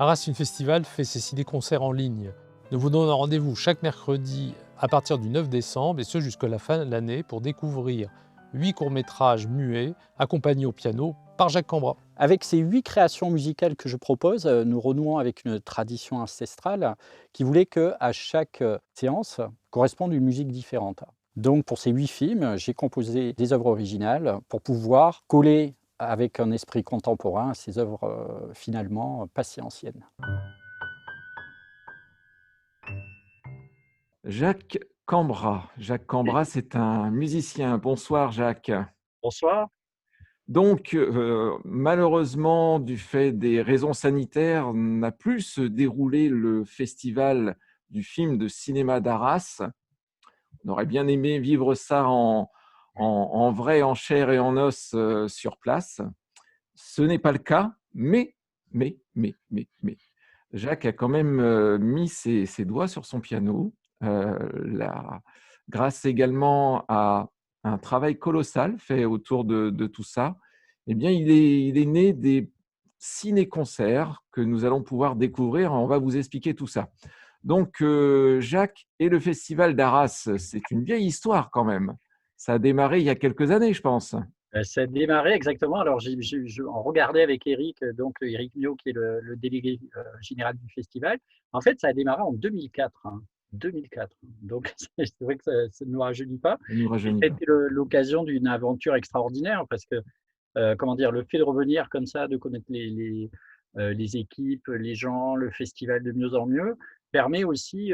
Arras Film Festival fait ses ciné-concerts en ligne. Nous vous donnons rendez-vous chaque mercredi à partir du 9 décembre et ce jusqu'à la fin de l'année pour découvrir 8 courts-métrages muets accompagnés au piano par Jacques Cambra. Avec ces 8 créations musicales que je propose, nous renouons avec une tradition ancestrale qui voulait qu'à chaque séance corresponde une musique différente. Donc pour ces 8 films, j'ai composé des œuvres originales pour pouvoir coller avec un esprit contemporain à ces œuvres finalement pas si anciennes. Jacques Cambra. Jacques Cambra, c'est un musicien. Bonsoir Jacques. Bonsoir. Donc, malheureusement, du fait des raisons sanitaires, n'a plus se déroulé le festival du film de cinéma d'Arras. On aurait bien aimé vivre ça en vrai, en chair et en os sur place. Ce n'est pas le cas, mais, Jacques a quand même mis ses doigts sur son piano, grâce également à un travail colossal fait autour de tout ça. Eh bien, il est né des ciné-concerts que nous allons pouvoir découvrir. On va vous expliquer tout ça. Donc, Jacques et le Festival d'Arras, c'est une vieille histoire quand même. Ça a démarré il y a quelques années, je pense. Ça a démarré exactement. Alors, on regardait avec Eric, donc Eric Mio, qui est le délégué général du festival. En fait, ça a démarré en 2004. 2004. Donc, c'est vrai que ça ne nous rajeunit pas. Ça ne nous rajeunit pas. C'était l'occasion d'une aventure extraordinaire parce que, comment dire, le fait de revenir comme ça, de connaître les équipes, les gens, le festival de mieux en mieux, permet aussi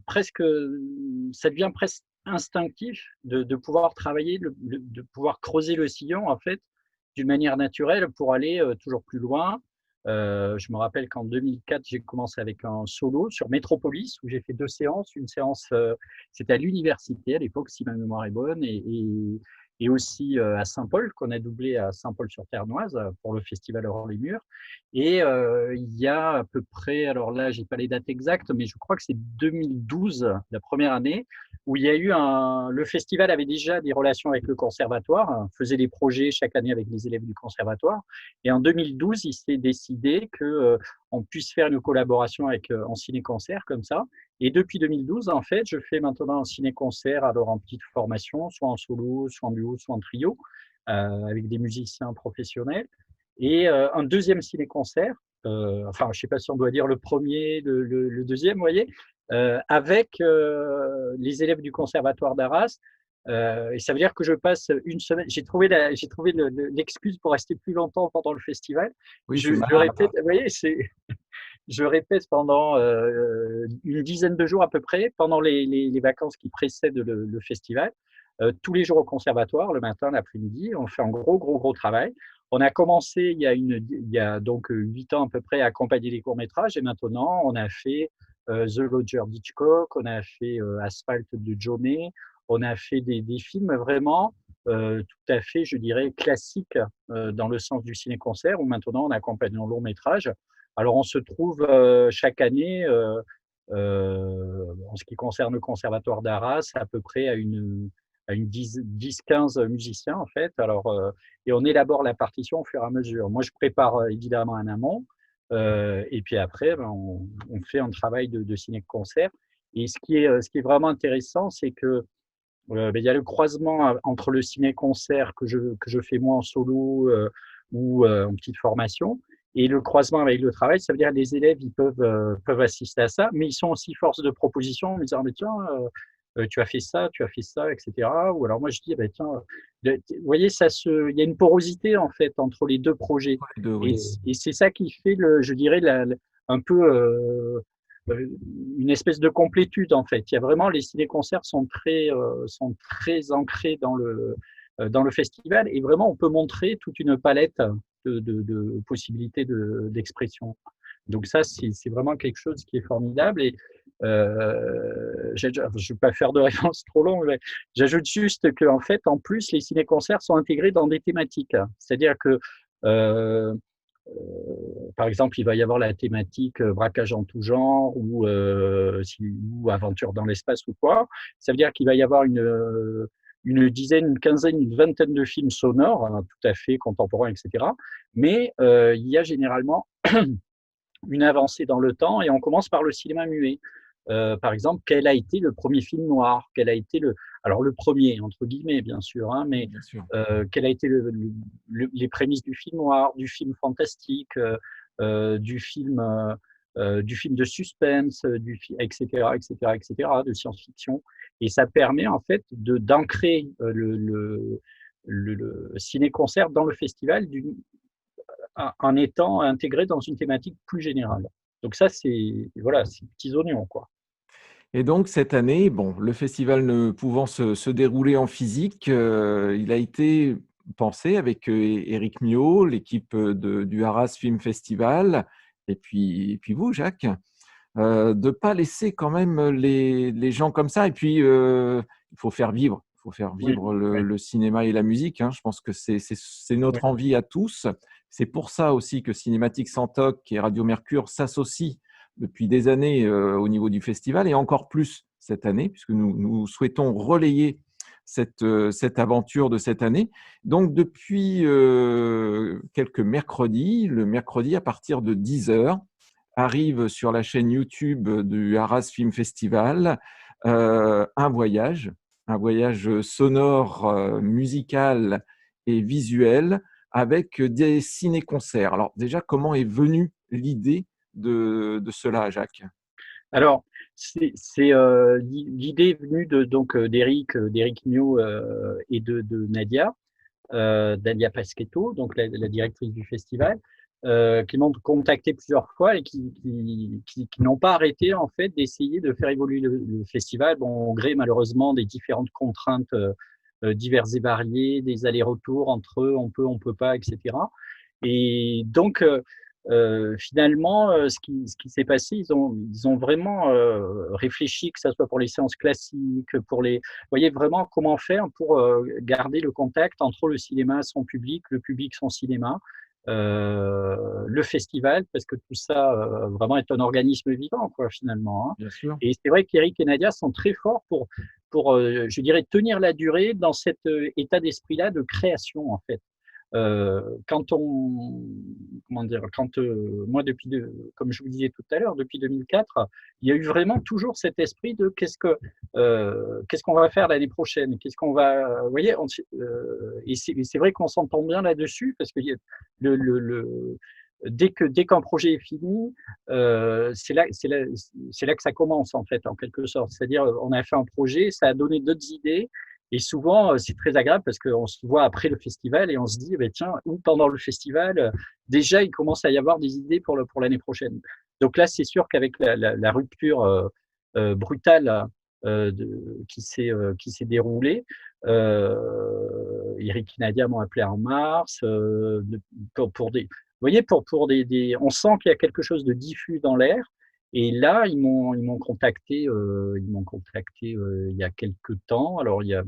presque, ça devient presque instinctif de pouvoir travailler, de pouvoir creuser le sillon en fait d'une manière naturelle pour aller toujours plus loin. Je me rappelle qu'en 2004, j'ai commencé avec un solo sur Métropolis où j'ai fait 2 séances. Une séance, c'était à l'université à l'époque, si ma mémoire est bonne, et aussi à Saint-Paul, qu'on a doublé à Saint-Paul-sur-Ternoise pour le festival Aurore les Murs. Et il y a à peu près, alors là, j'ai pas les dates exactes, mais je crois que c'est 2012, la première année, où il y a eu le festival avait déjà des relations avec le conservatoire, faisait des projets chaque année avec les élèves du conservatoire. Et en 2012, il s'est décidé que on puisse faire une collaboration avec en ciné-concert comme ça. Et depuis 2012, en fait, je fais maintenant un ciné-concert, alors en petite formation, soit en solo, soit en duo, soit en trio, avec des musiciens professionnels. Et un deuxième ciné-concert, enfin, je ne sais pas si on doit dire le premier, le deuxième, vous voyez, avec les élèves du conservatoire d'Arras. Et ça veut dire que je passe une semaine. J'ai trouvé l'excuse pour rester plus longtemps pendant le festival. Oui, Je répète, vous voyez, je répète pendant une dizaine de jours à peu près, pendant les vacances qui précèdent le festival, tous les jours au conservatoire, le matin, l'après-midi. On fait un gros travail. On a commencé il y a donc 8 ans à peu près à accompagner les courts-métrages et maintenant on a fait The Lodger d'Hitchcock, on a fait Asphalt de Jonet, on a fait des films vraiment tout à fait, je dirais, classiques dans le sens du ciné-concert où maintenant on accompagne en long-métrage. Alors on se trouve chaque année, en ce qui concerne le conservatoire d'Arras, à peu près à une 10-15 musiciens en fait. Alors, et on élabore la partition au fur et à mesure. Moi, je prépare évidemment un amont, et puis après, ben, on fait un travail de ciné-concert. Et ce qui est vraiment intéressant, c'est que ben, il y a le croisement entre le ciné-concert que je fais moi en solo ou en petite formation, et le croisement avec le travail. Ça veut dire que les élèves ils peuvent assister à ça, mais ils sont aussi force de proposition en me disant, mais tiens, tu as fait ça, etc. Ou alors moi je dis, bah, tiens, vous voyez, il y a une porosité en fait entre les deux projets. Et, oui. et c'est ça qui fait, je dirais, un peu une espèce de complétude en fait. Il y a vraiment, les ciné-concerts sont très ancrés dans le festival et vraiment on peut montrer toute une palette de possibilités d'expression. Donc ça, c'est vraiment quelque chose qui est formidable. Et je ne vais pas faire de réponse trop longue, mais j'ajoute juste qu'en fait, en plus, les ciné-concerts sont intégrés dans des thématiques. C'est-à-dire que, par exemple, il va y avoir la thématique braquage en tout genre ou aventure dans l'espace ou quoi. Ça veut dire qu'il va y avoir une dizaine, une quinzaine, une vingtaine de films sonores, hein, tout à fait contemporains, etc. Mais il y a généralement une avancée dans le temps et on commence par le cinéma muet. Par exemple, quel a été le premier film noir? Quel a été alors le premier entre guillemets bien sûr, hein, mais Bien sûr. quel a été les prémices du film noir, du film fantastique, du du film de suspense, etc., etc., etc., de science-fiction. Et ça permet en fait d'ancrer le ciné-concert dans le festival en étant intégré dans une thématique plus générale. Donc ça, c'est voilà, c'est petits oignons, quoi. Et donc cette année, bon, le festival ne pouvant se dérouler en physique, il a été pensé avec, Éric Miot, l'équipe, du Arras Film Festival et puis vous, Jacques, de pas laisser quand même les gens comme ça et puis, il faut faire vivre. Il faut faire Oui, vivre oui, le cinéma et la musique, hein. Je pense que c'est oui, notre envie à tous. C'est pour ça aussi que Cinématique sans toc et Radio Mercure s'associent depuis des années, au niveau du festival et encore plus cette année puisque nous souhaitons relayer cette aventure de cette année. Donc depuis, quelques mercredis, le mercredi à partir de 10 heures arrive sur la chaîne YouTube du Arras Film Festival, un voyage sonore, musical et visuel avec des ciné-concerts. Alors déjà, comment est venue l'idée de cela, Jacques? alors, l'idée est venue d'Éric Miot, et de Nadia Pasquetto, donc la directrice du festival, qui m'ont contacté plusieurs fois et qui n'ont pas arrêté en fait d'essayer de faire évoluer le festival, bon, au gré malheureusement des différentes contraintes diverses et variées, des allers-retours entre eux, on peut pas, etc. Et donc, finalement, ce qui s'est passé, ils ont vraiment réfléchi, que ça soit pour les séances classiques, vous voyez vraiment comment faire pour garder le contact entre le cinéma, son public, le public, son cinéma, le festival, parce que tout ça vraiment est un organisme vivant, quoi, finalement. Hein. Bien sûr. Et c'est vrai qu'Éric et Nadia sont très forts pour je dirais, tenir la durée dans cet état d'esprit-là de création, en fait. Quand on, comment dire, moi comme je vous disais tout à l'heure, depuis 2004, il y a eu vraiment toujours cet esprit de qu'est-ce qu'on va faire l'année prochaine, qu'est-ce qu'on va, vous voyez, et c'est vrai qu'on s'entend bien là-dessus parce que le, le, le, dès qu'un projet est fini, c'est là que ça commence en fait, en quelque sorte. C'est-à-dire, on a fait un projet, ça a donné d'autres idées, et souvent, c'est très agréable parce qu'on se voit après le festival et on se dit, eh tiens, ou pendant le festival, déjà, il commence à y avoir des idées pour l'année prochaine. Donc là, c'est sûr qu'avec la rupture brutale qui s'est déroulée, Eric et Nadia m'ont appelé en mars pour des, vous voyez, on sent qu'il y a quelque chose de diffus dans l'air. Et là, ils m'ont contacté il y a quelques temps. Alors, il y a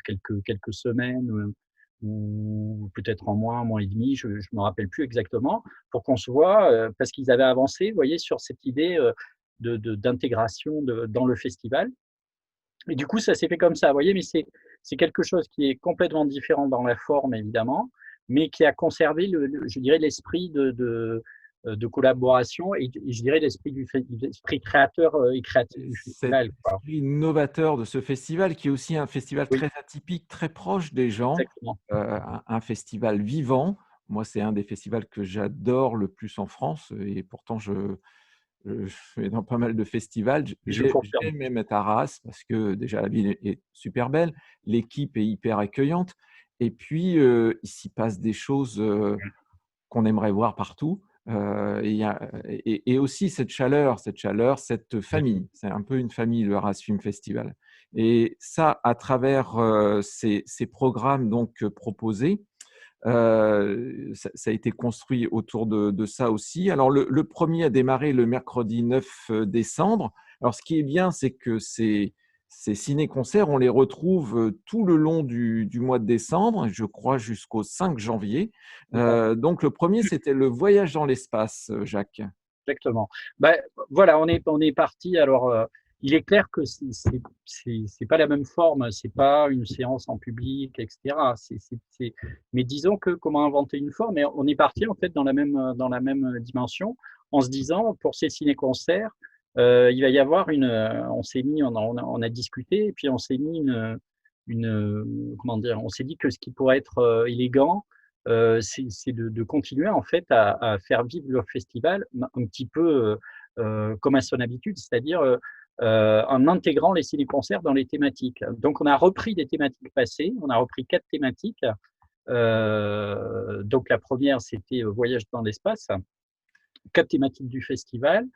quelques semaines ou peut-être un mois et demi, je ne me rappelle plus exactement, pour qu'on se voit, parce qu'ils avaient avancé, vous voyez, sur cette idée d'intégration dans le festival. Et du coup, ça s'est fait comme ça, vous voyez, mais c'est quelque chose qui est complètement différent dans la forme, évidemment, mais qui a conservé, je dirais, l'esprit de collaboration et je dirais l'esprit créateur et créatif du Cet festival, quoi. esprit novateur de ce festival, qui est aussi un festival Oui, très atypique, très proche des gens, exactement. un festival vivant. Moi, c'est un des festivals que j'adore le plus en France et pourtant je vais dans pas mal de festivals. Je confirme. J'aime même être à Arras parce que déjà la ville est super belle, l'équipe est hyper accueillante et puis, il s'y passe des choses, qu'on aimerait voir partout. Et, et aussi cette famille. C'est un peu une famille, le Arras Film Festival. Et ça, à travers ces programmes donc proposés, ça a été construit autour de ça aussi. Alors, le premier a démarré le mercredi 9 décembre. Alors, ce qui est bien, c'est que ces ciné-concerts, on les retrouve tout le long du mois de décembre, je crois jusqu'au 5 janvier. Donc, le premier, c'était le voyage dans l'espace, Jacques. Exactement. Bah, voilà, on est parti. Alors, il est clair que c'est pas la même forme, c'est pas une séance en public, etc. Mais disons que comment inventer une forme, et on est parti en fait dans la même dimension, en se disant pour ces ciné-concerts, il va y avoir on s'est mis, on a discuté, et puis on s'est mis comment dire, on s'est dit que ce qui pourrait être élégant, c'est de continuer en fait à faire vivre le festival un petit peu comme à son habitude, c'est-à-dire en intégrant les ciné-concerts dans les thématiques. Donc, on a repris des thématiques passées, on a repris 4 thématiques. Donc, la première, c'était Voyage dans l'espace, 4 thématiques du festival.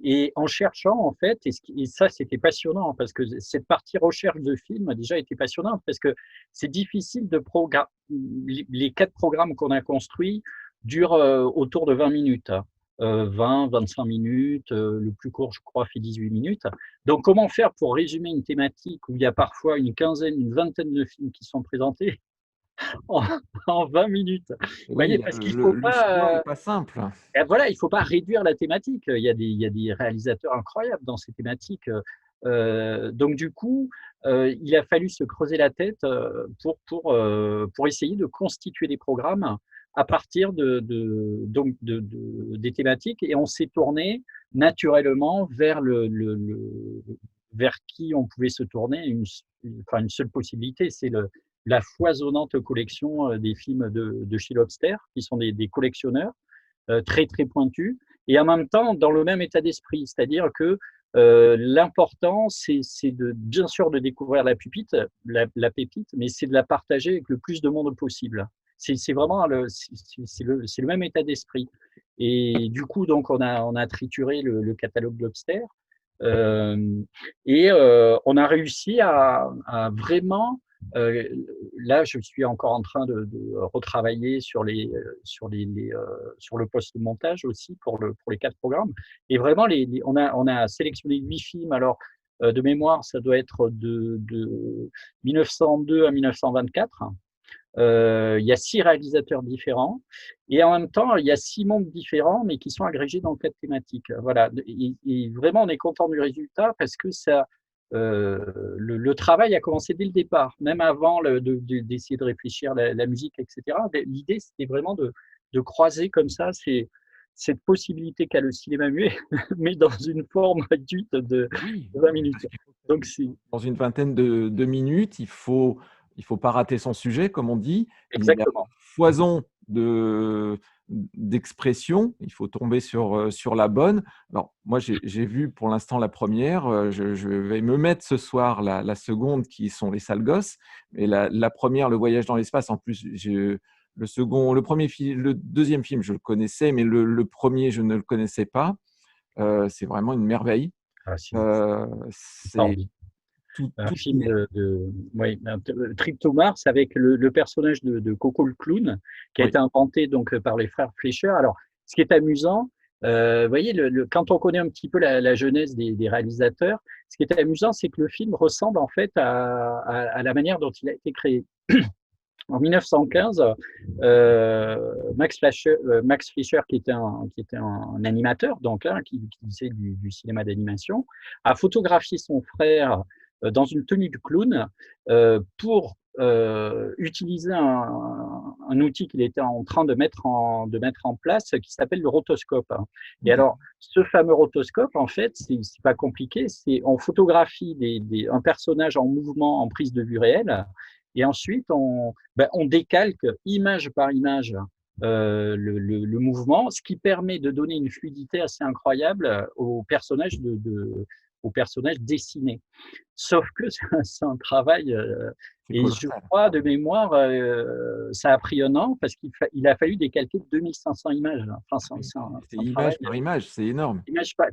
Et en cherchant, en fait, et ça, c'était passionnant, parce que cette partie recherche de films a déjà été passionnante, parce que c'est difficile de programmer. Les 4 programmes qu'on a construits durent autour de 20 minutes. 20, 25 minutes, le plus court, je crois, fait 18 minutes. Donc, comment faire pour résumer une thématique où il y a parfois une quinzaine, une vingtaine de films qui sont présentés en, en 20 minutes? Vous Oui, voyez, parce qu'il faut le choix pas, n'est pas simple. voilà, il faut pas réduire la thématique. Il y a des réalisateurs incroyables dans ces thématiques. Donc, du coup, il a fallu se creuser la tête pour essayer de constituer des programmes à partir des thématiques, et on s'est tourné naturellement vers vers qui on pouvait se tourner. Enfin, une seule possibilité, c'est la foisonnante collection des films de chez Lobster, qui sont des collectionneurs très très pointus, et en même temps dans le même état d'esprit, c'est-à-dire que l'important, c'est bien sûr de découvrir la pépite, la pépite, mais c'est de la partager avec le plus de monde possible. C'est vraiment c'est le même état d'esprit. Et du coup, donc, on a trituré le catalogue Lobster, euh, et on a réussi à vraiment. Euh, Là, je suis encore en train de retravailler sur le post-montage aussi pour les 4 programmes. Et vraiment, on a sélectionné 8 films. Alors, de mémoire, ça doit être de 1902 à 1924. Il y a 6 réalisateurs différents, et en même temps, il y a 6 mondes différents, mais qui sont agrégés dans 4 thématiques. Voilà. Et vraiment, on est content du résultat, parce que le travail a commencé dès le départ, même avant d'essayer de réfléchir la musique, etc. L'idée, c'était vraiment de croiser comme ça cette possibilité qu'a le cinéma muet, mais dans une forme réduite de Oui, 20 minutes. parce qu'il faut Donc, c'est dans une vingtaine de minutes, il faut pas rater son sujet, comme on dit. Il y a exactement. foison d'expressions, il faut tomber sur la bonne. Alors, moi, j'ai vu pour l'instant la première, je vais me mettre ce soir la seconde, qui sont Les Sales Gosses, et la première, Le Voyage dans l'espace. En plus, le deuxième film, je le connaissais, mais le premier, je ne le connaissais pas. C'est vraiment une merveille. Ah, c'est C'est extraordinaire. Un tout film oui, Trip to Mars, avec le personnage de Coco le clown, qui a oui, été inventé donc par les frères Fleischer. Alors, ce qui est amusant, vous voyez, quand on connaît un petit peu la jeunesse des réalisateurs, ce qui est amusant, c'est que le film ressemble en fait à la manière dont il a été créé. En 1915, Max Fleischer, qui était un animateur, donc qui faisait du cinéma d'animation, a photographié son frère dans une tenue de clown pour utiliser un outil qu'il était en train de mettre en place, qui s'appelle le rotoscope. Et alors, ce fameux rotoscope, en fait, c'est pas compliqué, c'est on photographie un personnage en mouvement en prise de vue réelle, et ensuite on décalque image par image le mouvement, ce qui permet de donner une fluidité assez incroyable au personnage dessiné. Sauf que c'est un travail, c'est et je colossal. crois de mémoire, ça a pris un an, parce qu'il a fallu décalquer 2500 images. Enfin, Oui, c'est c'est un travail. image par image, c'est énorme. Image pas.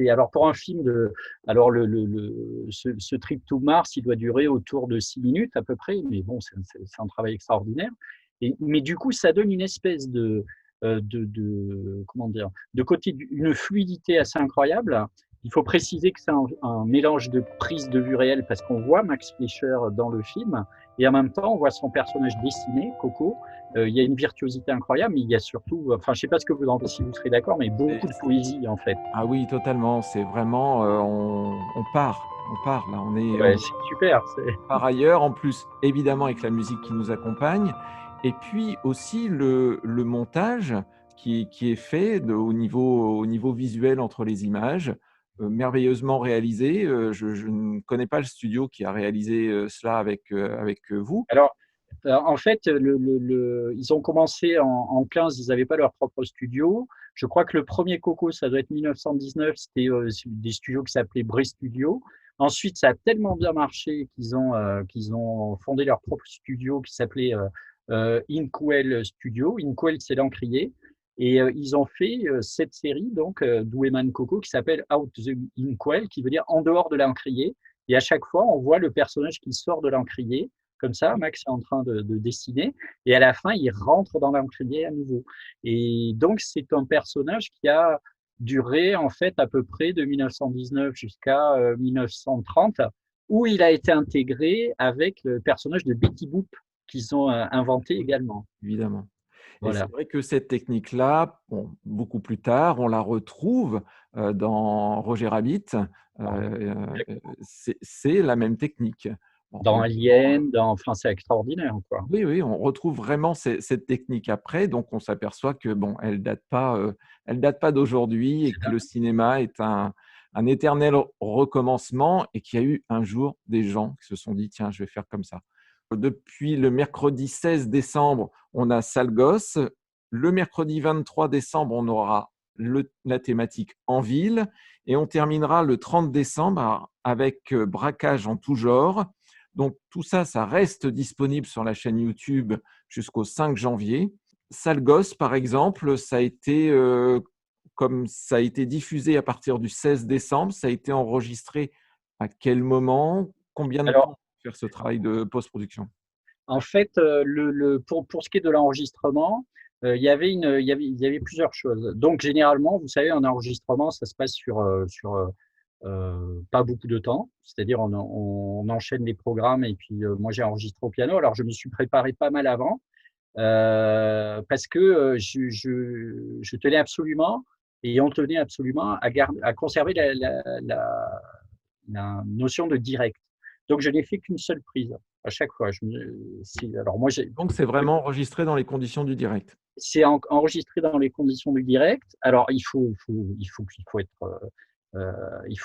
Alors pour un film alors ce trip to Mars, il doit durer autour de 6 minutes à peu près, mais bon, c'est un travail extraordinaire. Mais du coup, ça donne une espèce comment dire, de côté, une fluidité assez incroyable. Il faut préciser que c'est un mélange de prise de vue réelle parce qu'on voit Max Fleischer dans le film et en même temps on voit son personnage dessiné, Coco. Il y a une virtuosité incroyable, mais il y a surtout, enfin je sais pas ce que vous en, si vous serez d'accord, mais Et beaucoup de poésie en fait. ah oui, totalement, c'est vraiment, on part là, Ouais, c'est super. par ailleurs, en plus, évidemment, avec la musique qui nous accompagne et puis aussi le montage qui est fait au niveau visuel entre les images, merveilleusement réalisé. Je ne connais pas le studio qui a réalisé, cela avec vous. Alors, en fait, ils ont commencé en 15, ils n'avaient pas leur propre studio. Je crois que le premier Coco, ça doit être 1919, c'était des studios qui s'appelaient Bray Studio. Ensuite, ça a tellement bien marché qu'ils ont fondé leur propre studio qui s'appelait Inkwell Studio. Inkwell, c'est l'encrier. Et ils ont fait cette série, donc, d'Oueman Coco, qui s'appelle Out the Inkwell, qui veut dire en dehors de l'encrier. Et à chaque fois, on voit le personnage qui sort de l'encrier comme ça, Max est en train de dessiner, et à la fin, il rentre dans l'encrier à nouveau. Et donc, c'est un personnage qui a duré, en fait, à peu près de 1919 jusqu'à 1930, où il a été intégré avec le personnage de Betty Boop qu'ils ont inventé également. Évidemment. Et c'est Voilà. vrai que cette technique-là, bon, beaucoup plus tard, on la retrouve, dans Roger Rabbit, c'est la même technique. Bon, Dans évidemment, Alien, enfin, c'est extraordinaire, quoi. oui, oui, on retrouve vraiment cette technique après, donc on s'aperçoit que bon, elle date pas d'aujourd'hui et que le cinéma est un éternel recommencement et qu'il y a eu un jour des gens qui se sont dit: «Tiens, je vais faire comme ça». Depuis le mercredi 16 décembre, on a Sale Gosse. Le mercredi 23 décembre, on aura la thématique en ville et on terminera le 30 décembre avec, braquage en tout genre. Donc tout ça, ça reste disponible sur la chaîne YouTube jusqu'au 5 janvier. Sale Gosse, par exemple, ça a été, comme ça a été diffusé à partir du 16 décembre, ça a été enregistré à quel moment? Combien de temps Alors, pour faire ce travail de post-production? en fait, pour ce qui est de l'enregistrement, il y avait plusieurs choses. Donc, généralement, vous savez, un enregistrement, ça se passe sur pas beaucoup de temps. C'est-à-dire, on enchaîne les programmes et puis moi, j'ai enregistré au piano. Alors, je me suis préparé pas mal avant parce que je tenais absolument et on tenait absolument à conserver la notion de direct. Donc, je n'ai fait qu'une seule prise à chaque fois. Alors moi, Donc c'est vraiment enregistré dans les conditions du direct. c'est enregistré dans les conditions du direct. Alors, il faut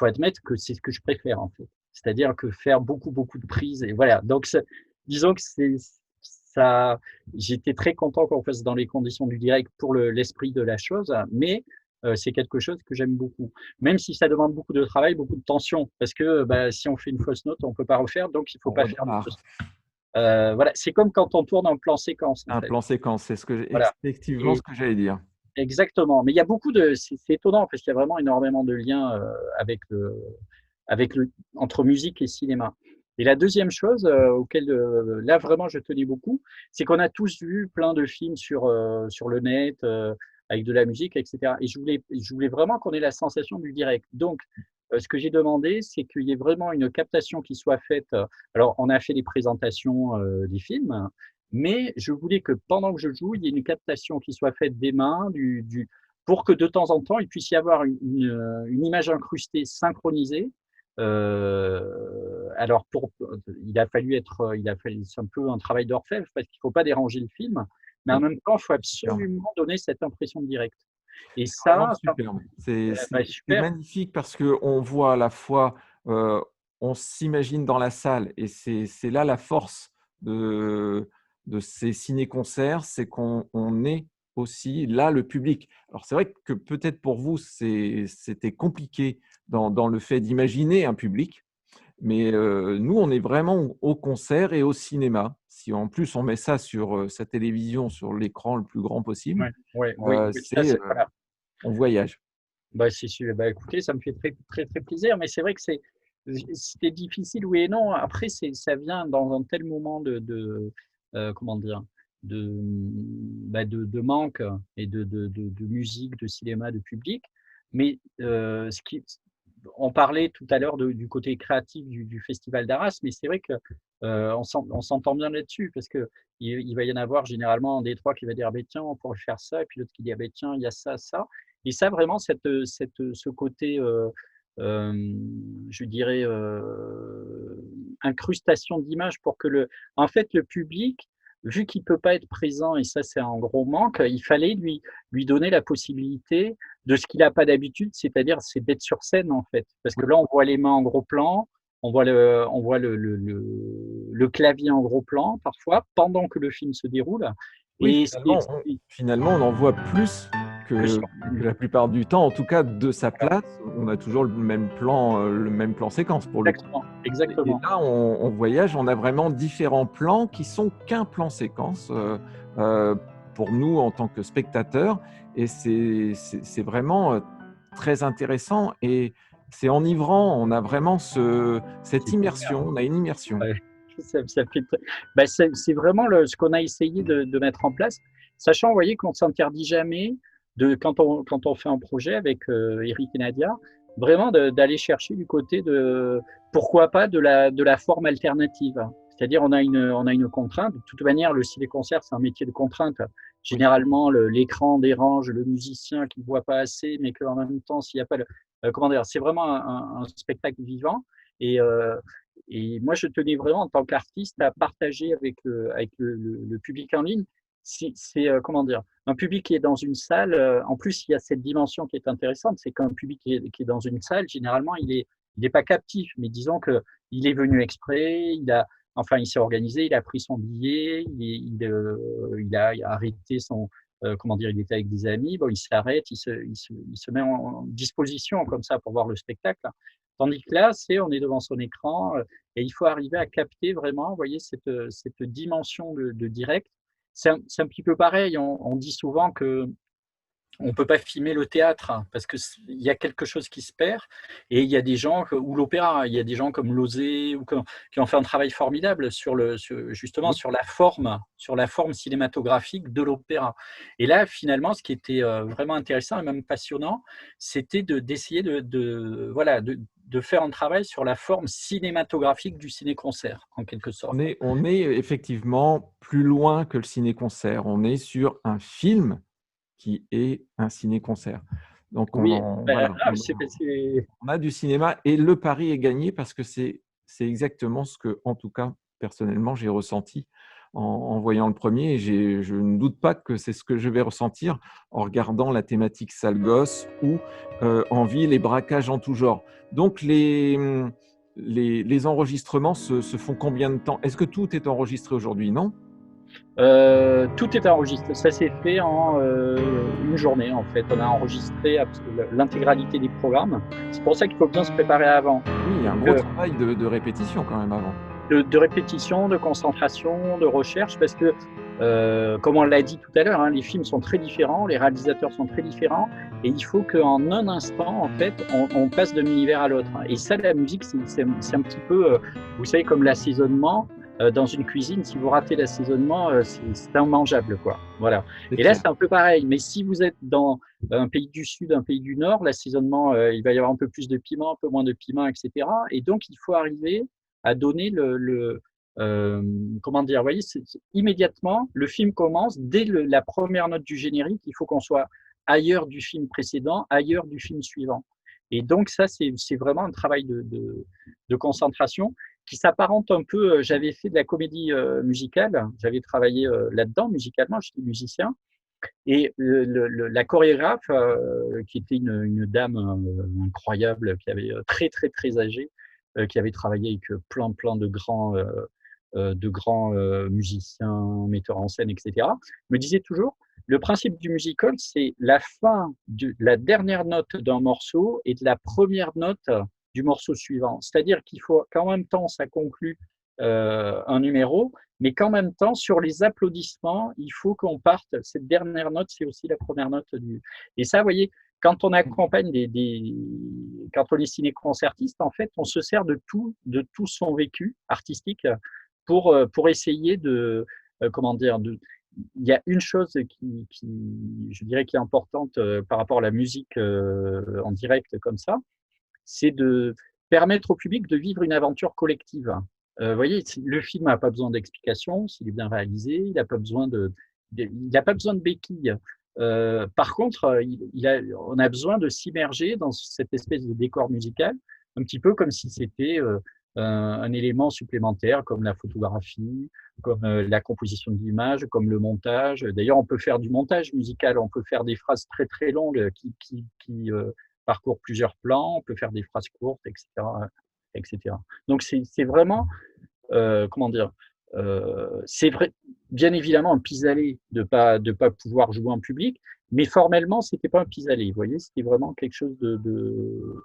admettre que c'est ce que je préfère en fait. C'est-à-dire que faire beaucoup, beaucoup de prises et voilà. Donc, disons que c'est ça. J'étais très content qu'on fasse dans les conditions du direct pour l'esprit de la chose, mais c'est quelque chose que j'aime beaucoup. Même si ça demande beaucoup de travail, beaucoup de tension, parce que bah, si on fait une fausse note, on peut pas refaire, donc il faut On pas faire de fausse redémarre. note. Voilà, c'est comme quand on tourne un plan séquence en Un fait. plan séquence, c'est Voilà. effectivement Et ce que j'allais dire. exactement. Mais il y a beaucoup de, c'est étonnant parce qu'il y a vraiment énormément de liens avec entre musique et cinéma. Et la deuxième chose auquel là vraiment je tenais beaucoup, c'est qu'on a tous vu plein de films sur le net avec de la musique, etc. Et je voulais vraiment qu'on ait la sensation du direct. Donc, ce que j'ai demandé, c'est qu'il y ait vraiment une captation qui soit faite. Alors, on a fait les présentations des films, mais je voulais que pendant que je joue, il y ait une captation qui soit faite des mains, pour que de temps en temps, il puisse y avoir une image incrustée, synchronisée. Alors, c'est un peu un travail d'orfèvre parce qu'il ne faut pas déranger le film, mais en Oui, même temps, il faut superbe. absolument donner cette impression de direct. Et C'est vraiment ça, superbe. C'est bah, c'est super. magnifique parce qu'on voit à la fois, on s'imagine dans la salle et c'est là la force de ces ciné-concerts, c'est qu'on est aussi là le public. Alors c'est vrai que peut-être pour vous, c'était compliqué dans le fait d'imaginer un public, mais nous, on est vraiment au concert et au cinéma. Si en plus on met ça sur, sa télévision, sur l'écran le plus grand possible, Ouais, ouais, oui, oui, ça, c'est, voilà. on voyage. Bah, bah, écoutez, ça me fait très, très, très plaisir, mais c'est vrai que c'était difficile, oui et non. Après, ça vient dans un tel moment comment dire, de manque et de musique, de cinéma, de public. Mais on parlait tout à l'heure du côté créatif du Festival d'Arras, mais c'est vrai que on s'entend bien là-dessus parce que il va y en avoir généralement un des trois qui va dire, tiens, on pourrait faire ça, et puis l'autre qui dit, tiens, il y a ça, ça. Et ça, vraiment, ce côté, je dirais, incrustation d'images pour que en fait, le public, vu qu'il peut pas être présent, et ça, c'est un gros manque, il fallait lui donner la possibilité de ce qu'il n'a pas d'habitude, c'est-à-dire c'est d'être sur scène en fait. Parce que là, on voit les mains en gros plan, on voit le clavier en gros plan parfois pendant que le film se déroule. Oui, Et finalement, on en voit plus que que sur- la plupart du temps, en tout cas de sa place, on a toujours le même plan séquence pour le coup. Exactement, Et exactement. là, on voyage, on a vraiment différents plans qui sont qu'un plan séquence euh, pour nous en tant que spectateurs. Et c'est vraiment très intéressant et c'est enivrant. On a vraiment cette C'est super. immersion, on a une immersion. Ouais. Ça fait c'est vraiment ce qu'on a essayé de mettre en place, sachant, vous voyez, qu'on ne s'interdit jamais quand on fait un projet avec Eric et Nadia, vraiment d'aller chercher du côté pourquoi pas, de la forme alternative. C'est-à-dire, on a une contrainte. De toute manière, le ciné-concert, c'est un métier de contrainte. Oui. Généralement, l'écran dérange le musicien qui ne voit pas assez, mais qu'en même temps, s'il n'y a pas comment dire, c'est vraiment un spectacle vivant. Et, et moi, je tenais vraiment, en tant qu'artiste, à partager avec le public en ligne. C'est comment dire, un public qui est dans une salle. En plus, il y a cette dimension qui est intéressante, c'est qu'un public qui est dans une salle, généralement, il est pas captif, mais disons que il est venu exprès, enfin, il s'est organisé, il a pris son billet, il a arrêté comment dire, il était avec des amis, bon, il s'arrête, il se met en disposition comme ça pour voir le spectacle. Tandis que là, on est devant son écran et il faut arriver à capter vraiment, vous voyez, cette dimension de direct. C'est un petit peu pareil. On dit souvent que on peut pas filmer le théâtre parce que il y a quelque chose qui se perd. Et il y a des gens ou l'opéra, il y a des gens comme Lozé qui ont fait un travail formidable justement Oui. sur la forme cinématographique de l'opéra. Et là, finalement, ce qui était vraiment intéressant et même passionnant, c'était d'essayer voilà, de faire un travail sur la forme cinématographique du ciné-concert, en quelque sorte. On est effectivement plus loin que le ciné-concert. On est sur un film qui est un ciné-concert. Donc, Oui, voilà, c'est on a du cinéma et le pari est gagné parce que c'est exactement ce que, en tout cas, personnellement, j'ai ressenti en voyant le premier et je ne doute pas que c'est ce que je vais ressentir en regardant la thématique sale gosse ou en ville et braquages en tout genre. Donc, les enregistrements se font combien de temps? Est-ce que tout est enregistré aujourd'hui? Non? Tout est enregistré. Ça s'est fait en une journée, en fait. On a enregistré l'intégralité des programmes. C'est pour ça qu'il faut bien se préparer avant. Oui, il y a un Donc, gros travail de répétition quand même avant. de répétition, de concentration, de recherche, parce que, comme on l'a dit tout à l'heure, hein, les films sont très différents, les réalisateurs sont très différents, et il faut qu'en un instant, en fait, on passe d'un univers à l'autre. Et ça, la musique, c'est un petit peu, vous savez, comme l'assaisonnement. Dans une cuisine, si vous ratez l'assaisonnement, c'est immangeable, quoi. Voilà. C'est Et là, clair. c'est un peu pareil. Mais si vous êtes dans un pays du Sud, un pays du Nord, l'assaisonnement, il va y avoir un peu plus de piment, un peu moins de piment, etc. Et donc, il faut arriver à donner comment dire, vous voyez, immédiatement, le film commence, dès la première note du générique, il faut qu'on soit ailleurs du film précédent, ailleurs du film suivant. Et donc ça, c'est vraiment un travail de concentration qui s'apparente un peu, j'avais fait de la comédie musicale, j'avais travaillé là-dedans musicalement, j'étais musicien, et la chorégraphe, qui était une dame incroyable, qui avait très très très âgée, qui avait travaillé avec plein de grands musiciens, metteurs en scène, etc., me disait toujours, le principe du musical, c'est la fin de la dernière note d'un morceau et de la première note du morceau suivant. C'est-à-dire qu'il faut qu'en même temps, ça conclut un numéro, mais qu'en même temps, sur les applaudissements, il faut qu'on parte. Cette dernière note, c'est aussi la première note du. Et ça, vous voyez, quand on accompagne quand on est ciné-concertiste, en fait, on se sert de tout son vécu artistique pour essayer comment dire, il y a une chose je dirais, qui est importante par rapport à la musique en direct comme ça, c'est de permettre au public de vivre une aventure collective. Vous voyez, le film n'a pas besoin d'explication, s'il est bien réalisé, il n'a pas besoin il n'a pas besoin de béquilles. Par contre, on a besoin de s'immerger dans cette espèce de décor musical, un petit peu comme si c'était un élément supplémentaire, comme la photographie, comme la composition de l'image, comme le montage. D'ailleurs, on peut faire du montage musical, on peut faire des phrases très très longues qui parcourent plusieurs plans, on peut faire des phrases courtes, etc., etc. Donc c'est vraiment, comment dire, c'est vrai, bien évidemment un pis-aller de pas pouvoir jouer en public, mais formellement c'était pas un pis-aller. Vous voyez, c'était vraiment quelque chose de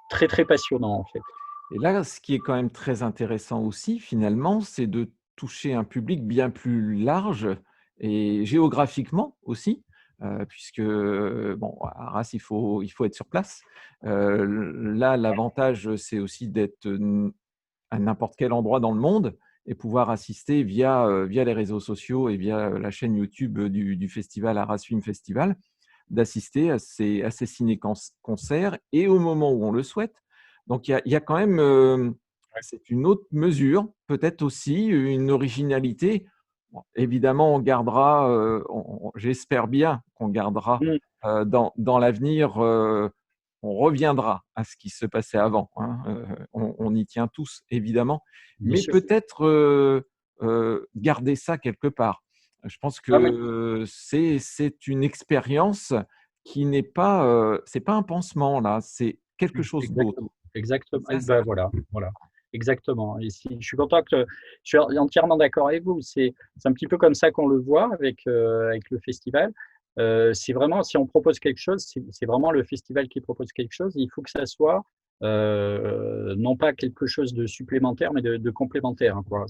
très très passionnant en fait. Et là, ce qui est quand même très intéressant aussi, finalement, c'est de toucher un public bien plus large et géographiquement aussi, puisque, bon, à Arras, il faut être sur place. Là, l'avantage, c'est aussi d'être, à n'importe quel endroit dans le monde et pouvoir assister via les réseaux sociaux et via, la chaîne YouTube, du festival Arras Film Festival, d'assister à ces ciné-concerts et au moment où on le souhaite. Donc il y a quand même, c'est une autre mesure, peut-être aussi une originalité. Bon, évidemment, on gardera, j'espère bien qu'on gardera, Mmh, dans l'avenir, on reviendra à ce qui se passait avant, hein, on y tient tous évidemment, bien mais sûr. peut-être, garder ça quelque part. Je pense Ah oui, que c'est une expérience qui n'est pas, c'est pas un pansement là, c'est quelque chose d'autre. exactement, exactement. C'est ça. Ben voilà, voilà, exactement. Et si je suis content que je suis entièrement d'accord avec vous. C'est un petit peu comme ça qu'on le voit avec le festival. C'est vraiment si on propose quelque chose, c'est vraiment le festival qui propose quelque chose. Il faut que ça soit, non pas quelque chose de supplémentaire, mais de complémentaire, hein, quoi.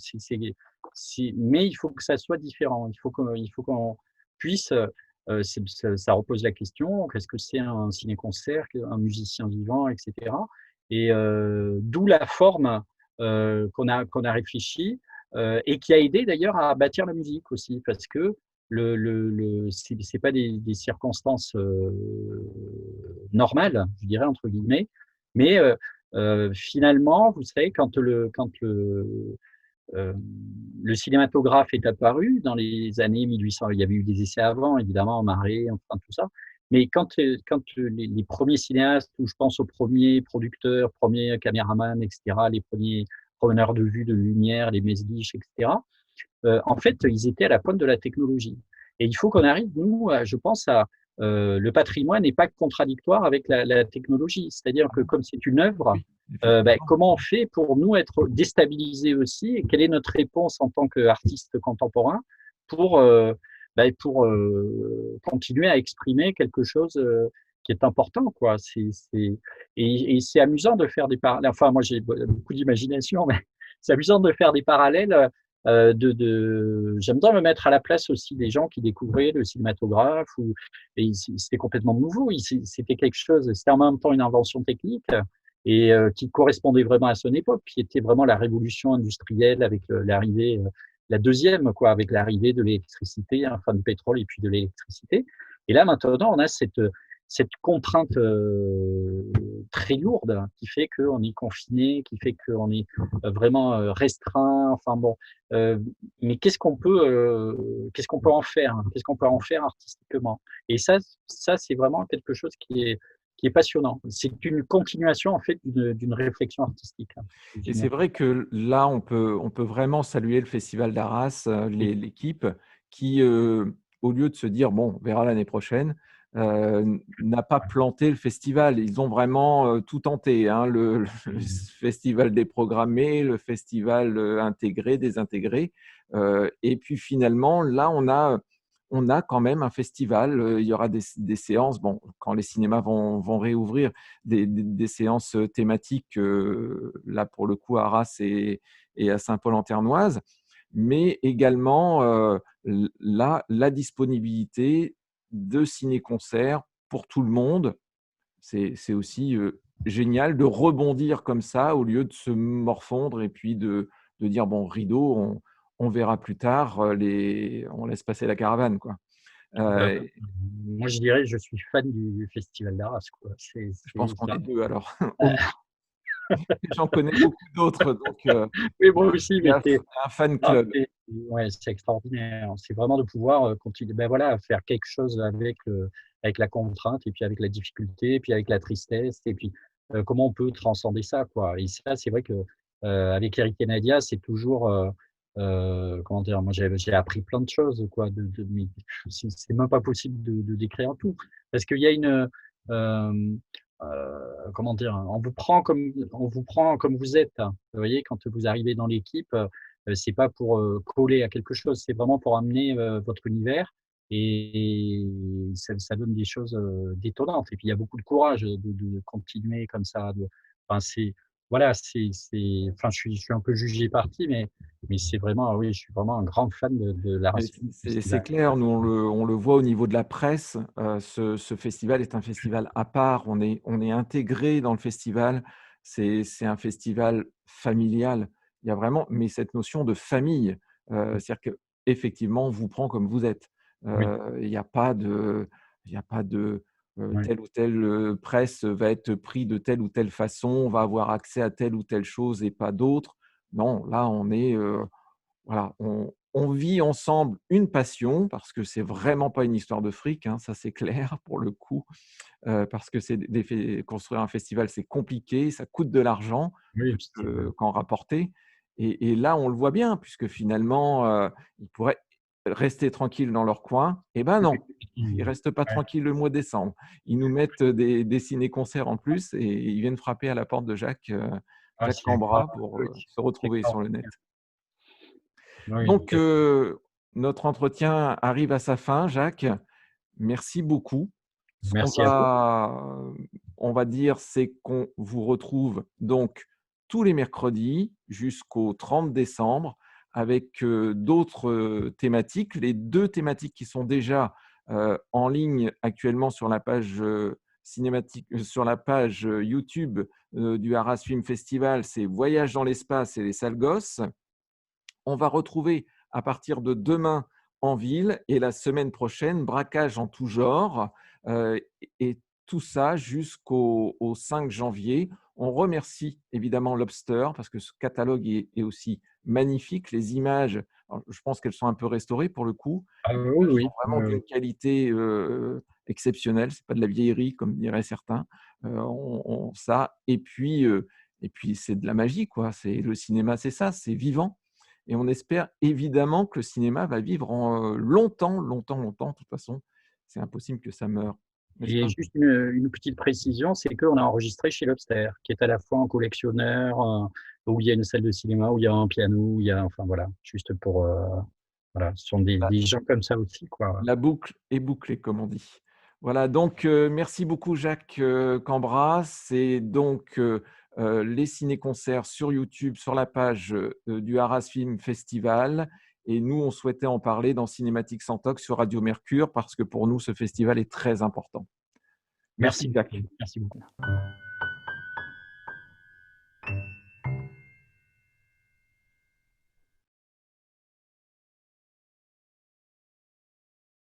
Mais il faut que ça soit différent. Il faut qu'on puisse, ça repose la question, qu'est-ce que c'est un ciné-concert, un musicien vivant, et cetera. Et d'où la forme, qu'on a réfléchie, et qui a aidé d'ailleurs à bâtir la musique aussi. Parce que c'est pas des circonstances, «normales», je dirais entre guillemets, mais finalement, vous savez euh, le cinématographe est apparu dans les années 1800. Il y avait eu des essais avant, évidemment, Marais, enfin tout ça. Mais quand les premiers cinéastes, ou je pense aux premiers producteurs, premiers caméramans, etc., les premiers preneurs de vue de lumière, les Meslish, etc., en fait, ils étaient à la pointe de la technologie. Et il faut qu'on arrive, nous, je pense, le patrimoine n'est pas contradictoire avec la technologie. C'est-à-dire que comme c'est une œuvre, Oui, effectivement. comment on fait pour nous être déstabilisés aussi, et quelle est notre réponse en tant qu'artiste contemporain pour, continuer à exprimer quelque chose qui est important, quoi. Et c'est amusant de faire des parallèles. Enfin, moi, j'ai beaucoup d'imagination, mais c'est amusant de faire des parallèles. J'aime bien me mettre à la place aussi des gens qui découvraient le cinématographe, et c'était complètement nouveau. C'était quelque chose, c'était en même temps une invention technique, et qui correspondait vraiment à son époque, qui était vraiment la révolution industrielle avec l'arrivée, la deuxième, quoi, avec l'arrivée de l'électricité, hein, enfin du pétrole et puis de l'électricité. Et là, maintenant, on a cette contrainte très lourde, hein, qui fait qu'on est confiné, qui fait qu'on est vraiment restreint. Enfin bon, mais qu'est-ce qu'on peut en faire, hein? Qu'est-ce qu'on peut en faire artistiquement? Et ça c'est vraiment quelque chose qui est passionnant. C'est une continuation en fait d'une réflexion artistique, hein, Et c'est vrai que là, on peut vraiment saluer le festival d'Arras, Oui, l'équipe qui, au lieu de se dire: «Bon, on verra l'année prochaine», n'a pas planté le festival. Ils ont vraiment, tout tenté, hein, le festival déprogrammé, le festival, intégré, désintégré, et puis finalement, là, on a quand même un festival, il y aura des séances, bon, quand les cinémas vont réouvrir, des séances thématiques, là pour le coup à Arras et à Saint-Paul-en-Ternoise, mais également, la disponibilité de ciné-concerts pour tout le monde. C'est aussi, génial de rebondir comme ça au lieu de se morfondre et puis de dire: «Bon, rideau, on verra plus tard, on laisse passer la caravane», quoi. Euh, Euh, Moi, je dirais, je suis fan du Festival d'Arras, quoi. je pense qu'on Ça. est deux alors. Au moins. J'en connais beaucoup d'autres, donc Oui, moi aussi, il y mais a un fan ah, club. ouais, c'est extraordinaire. C'est vraiment de pouvoir continuer, ben voilà, faire quelque chose avec la contrainte, et puis avec la difficulté, et puis avec la tristesse, et puis comment on peut transcender ça, quoi. Et ça, c'est vrai que avec Eric et Nadia, c'est toujours, comment dire, moi j'ai appris plein de choses, quoi. Mais c'est même pas possible de décrire tout, parce qu'il y a une, comment dire, on vous prend comme vous êtes, hein. Vous voyez, quand vous arrivez dans l'équipe. C'est pas pour coller à quelque chose, c'est vraiment pour amener votre univers, et ça donne des choses détonnantes. Et puis il y a beaucoup de courage de continuer comme ça. Enfin, voilà, enfin, je suis un peu jugé parti, mais c'est vraiment, ah oui, je suis vraiment un grand fan de la Mais race c'est festival. clair, nous on le voit au niveau de la presse, ce festival est un festival à part, on est intégré dans le festival, c'est un festival familial. Il y a vraiment mais cette notion de famille, c'est-à-dire qu'effectivement, on vous prend comme vous êtes. Oui, Il n'y a pas de il y a pas de, oui, telle ou telle, presse va être pris de telle ou telle façon, on va avoir accès à telle ou telle chose et pas d'autres. Non, là on est, voilà, on vit ensemble une passion parce que c'est vraiment pas une histoire de fric, hein, ça c'est clair pour le coup, parce que c'est des fé construire un festival, c'est compliqué, ça coûte de l'argent oui, plus qu'en rapporter et là, on le voit bien puisque finalement, ils pourraient rester tranquilles dans leur coin et ben non, ils restent pas ouais. tranquilles le mois de décembre. Ils nous mettent des ciné-concerts en plus et ils viennent frapper à la porte de Ah, Jacques c'est Cambras incroyable, pour, oui, se c'est retrouver sur le net. extraordinaire. Oui, Donc, notre entretien arrive à sa fin, Jacques. Merci beaucoup. Ce qu'on merci à vous. on va dire, c'est qu'on vous retrouve donc tous les mercredis jusqu'au 30 décembre avec, d'autres, thématiques. Les 2 thématiques qui sont déjà, en ligne actuellement sur la page, cinématique sur la page, YouTube, du Arras Film Festival, c'est Voyage dans l'espace et les sales gosses. On va retrouver à partir de demain en ville et la semaine prochaine, braquage en tout genre, et tout ça jusqu'au 5 janvier. On remercie évidemment Lobster parce que ce catalogue est aussi magnifique. Les images, alors je pense qu'elles sont un peu restaurées pour le coup. Ah, Les oui, images sont oui, vraiment d'une qualité, exceptionnelle. C'est pas de la vieillerie comme diraient certains. On ça et puis c'est de la magie quoi. C'est le cinéma, c'est ça, c'est vivant et on espère évidemment que le cinéma va vivre longtemps, longtemps, longtemps. De toute façon, c'est impossible que ça meure, n'est-ce et pas? juste une petite précision, c'est qu'on a enregistré chez Lobster, qui est à la fois un collectionneur, où il y a une salle de cinéma, où il y a un piano, où il y a, enfin voilà, juste pour, voilà, ce sont La des gens comme ça aussi, quoi. la boucle est bouclée, comme on dit. Voilà, donc merci beaucoup Jacques, Cambras. C'est donc, les ciné-concerts sur YouTube, sur la page, du Arras Film Festival et nous, on souhaitait en parler dans Cinématique sans tox sur Radio Mercure parce que pour nous, ce festival est très important. Merci Merci Jacques. beaucoup, merci beaucoup.